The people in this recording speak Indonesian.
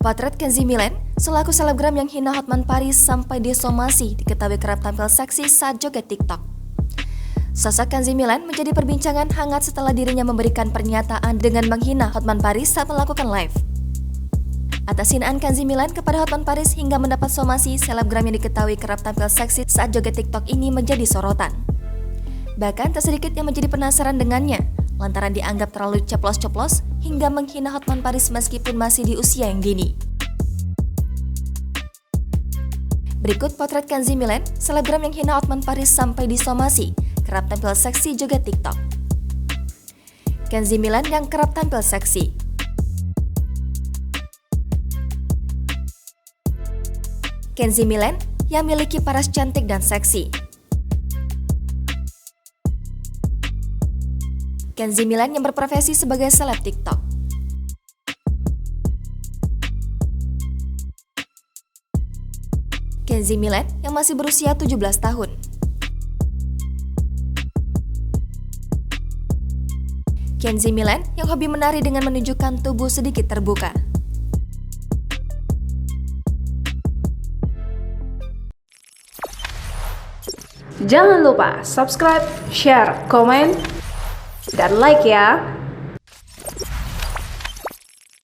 Potret Kenzie Milen, selaku selebgram yang hina Hotman Paris sampai disomasi, diketahui kerap tampil seksi saat joget TikTok. Sosok Kenzie Milen menjadi perbincangan hangat setelah dirinya memberikan pernyataan dengan menghina Hotman Paris saat melakukan live. Atas hinaan Kenzie Milen kepada Hotman Paris hingga mendapat somasi, selebgram yang diketahui kerap tampil seksi saat joget TikTok ini menjadi sorotan. Bahkan tak sedikit yang menjadi penasaran dengannya, lantaran dianggap terlalu ceplos-ceplos hingga menghina Hotman Paris meskipun masih di usia yang dini. Berikut potret Kenzie Milen, selebgram yang hina Hotman Paris sampai disomasi, kerap tampil seksi joget TikTok. Kenzie Milen yang kerap tampil seksi. Kenzie Milen yang memiliki paras cantik dan seksi. Kenzie Milen yang berprofesi sebagai seleb TikTok. Kenzie Milen yang masih berusia 17 tahun. Kenzie Milen yang hobi menari dengan menunjukkan tubuh sedikit terbuka. Jangan lupa subscribe, share, komen, dan like ya!